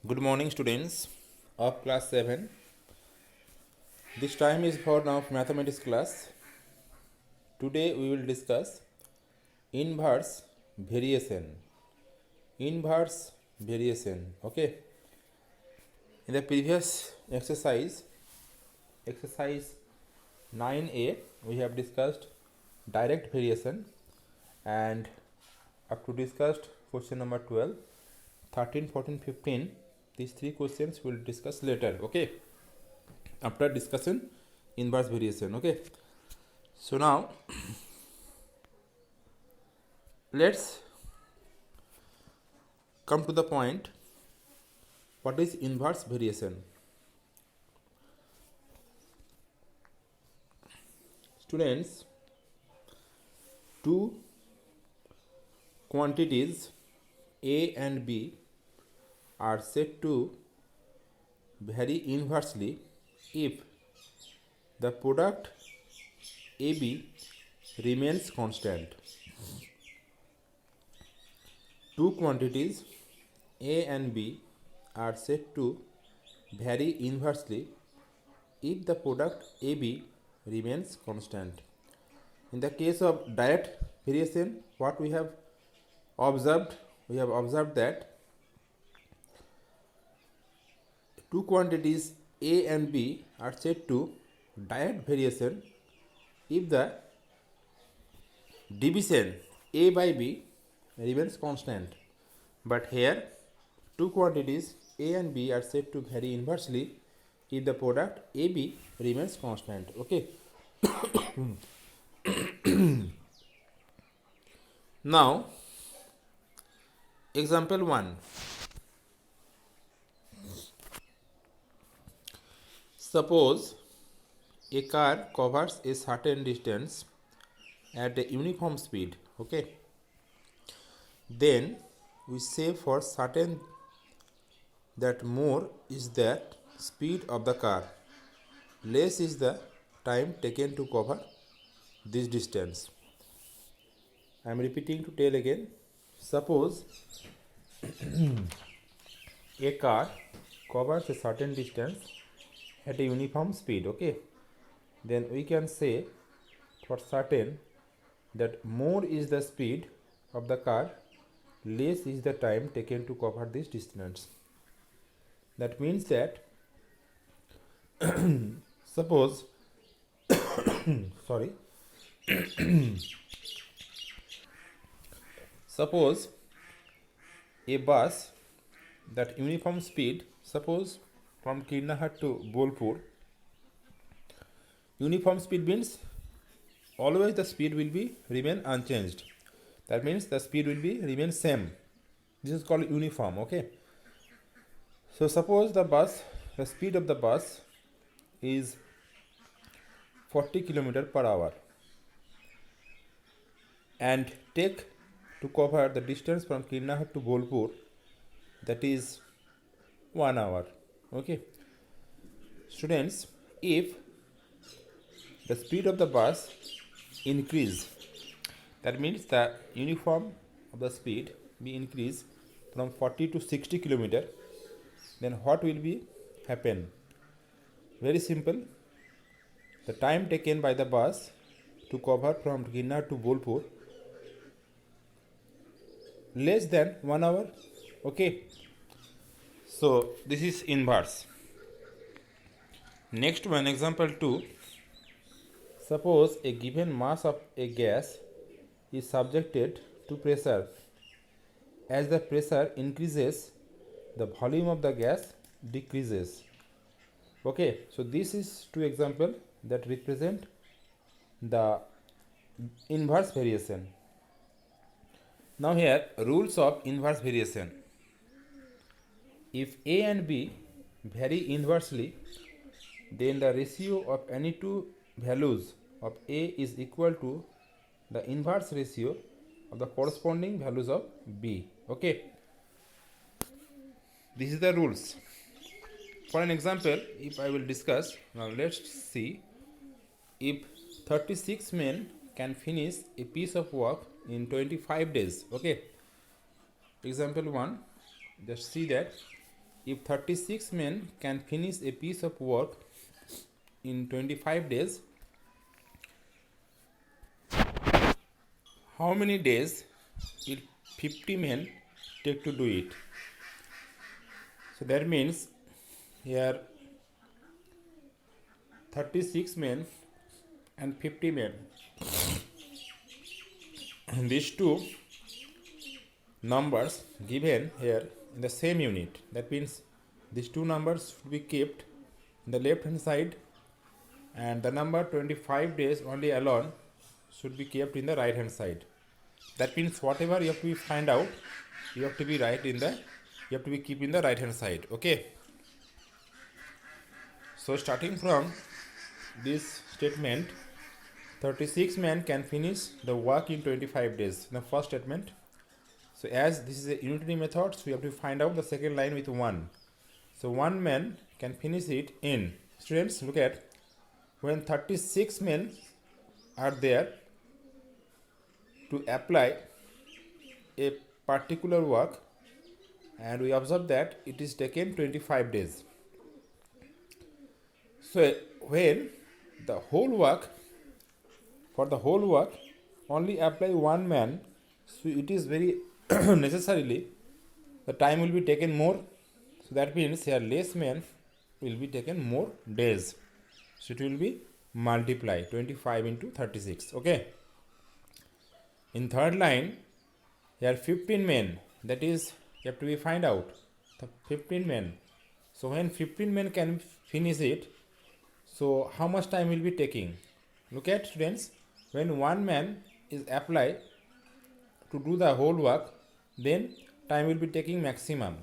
Good morning, students of class 7. This time is for now mathematics class. Today we will discuss inverse variation. Inverse variation. Okay. In the previous exercise 9a, we have discussed direct variation, and up to discussed question number 12, 13, 14, 15. These three questions we will discuss later. Okay. After discussion inverse variation. Okay, so now let's come to the point. What is inverse variation? Students, two quantities A and B are said to vary inversely if the product AB remains constant. Two quantities A and B are said to vary inversely if the product AB remains constant. In the case of direct variation, what we have observed? We have observed that two quantities A and B are said to direct variation if the division A by B remains constant. But here two quantities A and B are said to vary inversely if the product AB remains constant. Okay. Now example 1. Suppose a car covers a certain distance at a uniform speed. Okay, then we say for certain that more is the speed of the car, less is the time taken to cover this distance. I am repeating to tell again. Suppose a car covers a certain distance at a uniform speed. Okay, then we can say for certain that more is the speed of the car, less is the time taken to cover this distance. That means that suppose sorry suppose a bus that uniform speed, suppose from Kirnahat to Bolpur, uniform speed means always the speed will be remain unchanged. That means the speed will be remain same. This is called uniform. Okay, so suppose the speed of the bus is 40 km per hour and take to cover the distance from Kirnahat to Bolpur, that is 1 hour. Okay, students, if the speed of the bus increase, that means the uniform of the speed be increased from 40 to 60 km, then what will be happen? Very simple. The time taken by the bus to cover from Kirnahat to Bolpur less than 1 hour. Okay, so this is inverse. Next one, example 2. Suppose a given mass of a gas is subjected to pressure. As the pressure increases, the volume of the gas decreases. Okay, so this is two examples that represent the inverse variation. Now here, rules of inverse variation. If A and B vary inversely, then the ratio of any two values of A is equal to the inverse ratio of the corresponding values of B. Okay, this is the rules. For an example, if I will discuss, now let's see. If 36 men can finish a piece of work in 25 days. Okay, example 1, just see that if 36 men can finish a piece of work in 25 days, how many days will 50 men take to do it? So that means here 36 men and 50 men. And these two numbers given here in the same unit. That means these two numbers should be kept in the left hand side, and the number 25 days only alone should be kept in the right hand side. That means whatever you have to find out, you have to be keep in the right hand side. Okay. So starting from this statement, 36 men can finish the work in 25 days. The first statement. So as this is a unitary method, so we have to find out the second line with 1. So 1 man can finish it in. Students, look at, when 36 men are there to apply a particular work, and we observe that it is taken 25 days. So when the whole work, for the whole work only apply 1 man, so it is very necessarily the time will be taken more. So that means here less men will be taken more days. So it will be multiply 25 into 36. Okay. In third line, here 15 men, that is you have to be find out the 15 men. So when 15 men can finish it, so how much time will be taking? Look at, students, when 1 man is applied to do the whole work, then time will be taking maximum.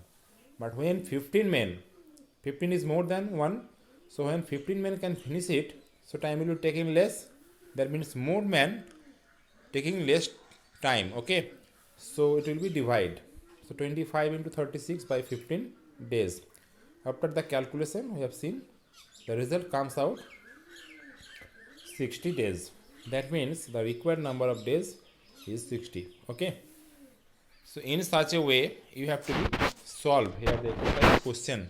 But when 15 men, 15 is more than 1, so when 15 men can finish it, so time will be taking less. That means more men taking less time. Okay. So it will be divide. So 25 into 36 by 15 days. After the calculation, we have seen the result comes out 60 days. That means the required number of days is 60. Okay. So in such a way, you have to solve here the exercise question.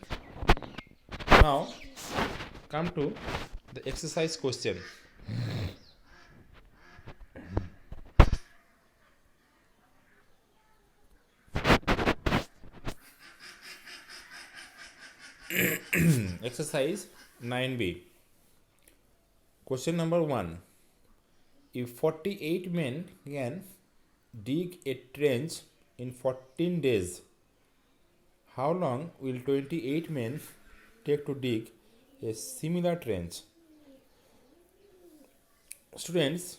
Now come to the exercise question. Exercise 9b. Question number 1. If 48 men can dig a trench in 14 days, how long will 28 men take to dig a similar trench? Students,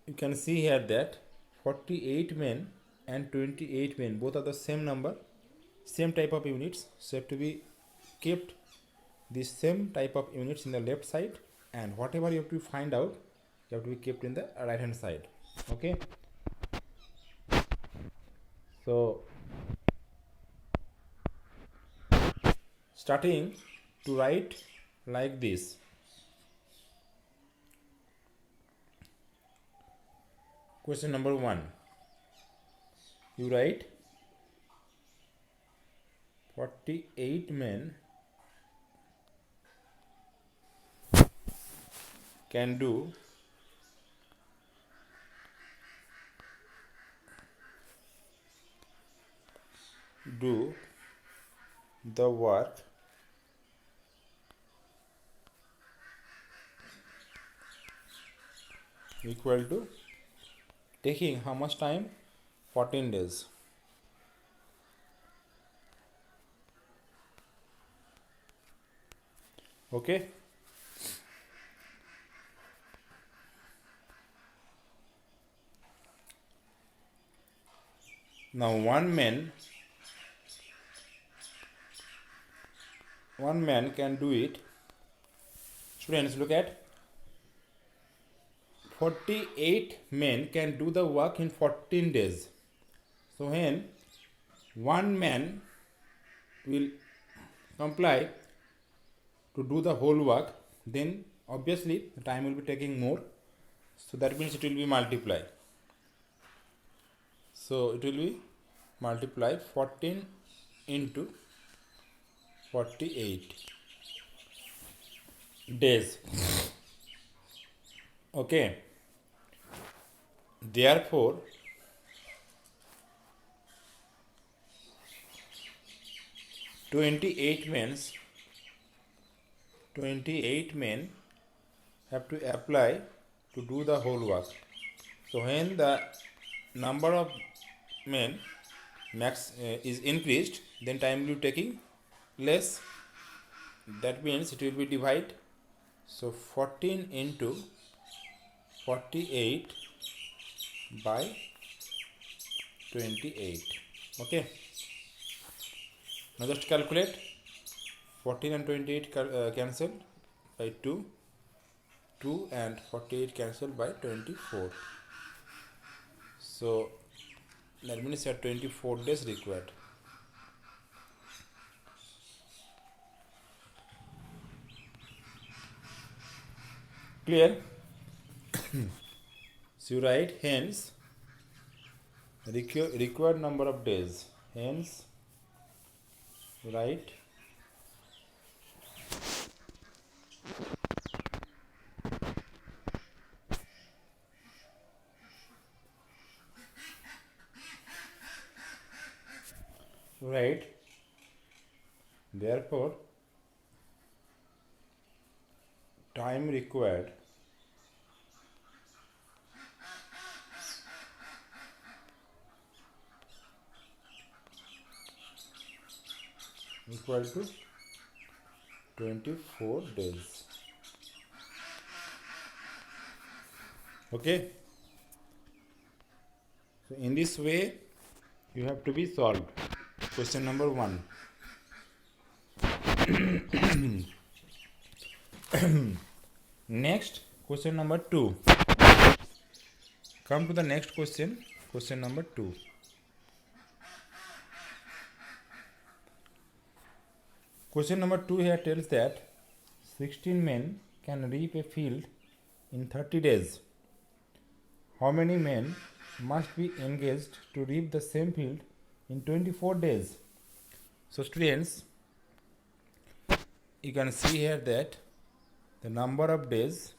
you can see here that 48 men and 28 men both are the same number, same type of units, so have to be kept the same type of units in the left side, and whatever you have to find out, you have to be kept in the right hand side. Okay. So starting to write like this. Question number 1. You write 48 men can do the work equal to taking how much time? 14 days. Okay. Now one man can do it. Students, look at, 48 men can do the work in 14 days. So when one man will comply to do the whole work, then obviously the time will be taking more. So that means it will be multiply. So it will be multiply 14 into 48 days. Okay, therefore 28 men have to apply to do the whole work. So when the number of men max is increased, then time will be taking less. That means it will be divided. So 14 into 48 by 28. Okay. Now just calculate. 14 and 28 cancel by 2. 2 and 48 cancel by 24. So that means you have 24 days required. Clear? So you write hence required number of days. Hence write therefore time required equal to 24 days. Okay. So in this way you have to be solved. Question number 1. Next, question number 2. Come to the next question. Question number 2. Question number 2 here tells that 16 men can reap a field in 30 days. How many men must be engaged to reap the same field in 24 days? So students, you can see here that the number of days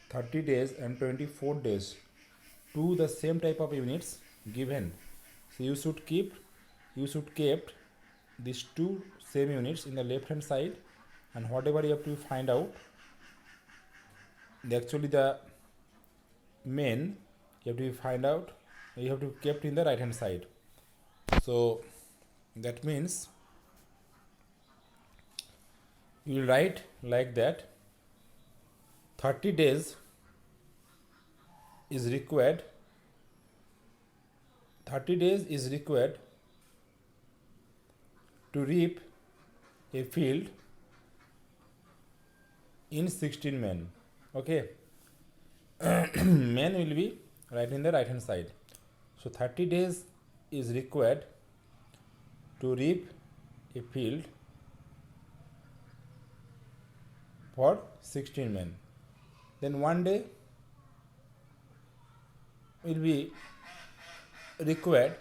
30 days and 24 days, to the same type of units given. So you should keep these two same units in the left hand side, and whatever you have to find out, the main you have to kept in the right hand side. So that means you will write like that: 30 days is required. 30 days is required to reap a field in 16 men. Okay. Men will be right in the right hand side. So 30 days is required to reap a field for 16 men. Then 1 day will be required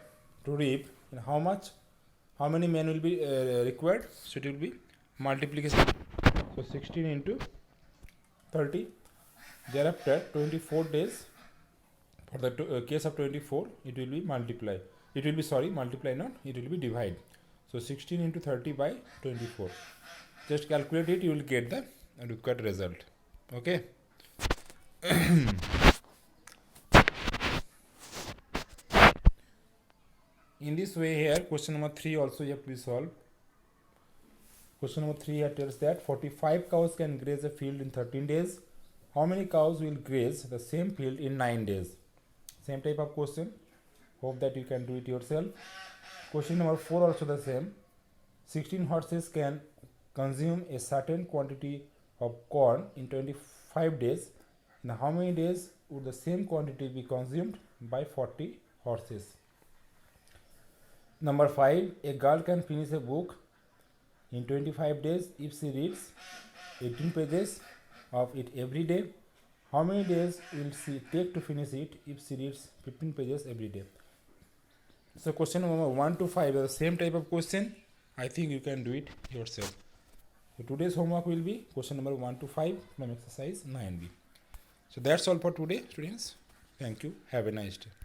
to reap. And how many men will be required? So it will be multiplication. So 16 into 30. Thereafter 24 days. For the case of 24, it will be multiply. It will be multiply not. It will be divide. So 16 into 30 by 24. Just calculate it. You will get the required result. Okay. In this way here, question number 3 also you have to solve. Question number 3 here tells that 45 cows can graze a field in 13 days. How many cows will graze the same field in 9 days? Same type of question. Hope that you can do it yourself. Question number 4 also the same. 16 horses can consume a certain quantity of corn in 25 days. In how many days would the same quantity be consumed by 40 horses? Number 5. A girl can finish a book in 25 days if she reads 18 pages of it every day. How many days will she take to finish it if she reads 15 pages every day? So question number 1 to 5 are the same type of question. I think you can do it yourself. So today's homework will be question number 1 to 5 from exercise 9b. So that's all for today, students. Thank you. Have a nice day.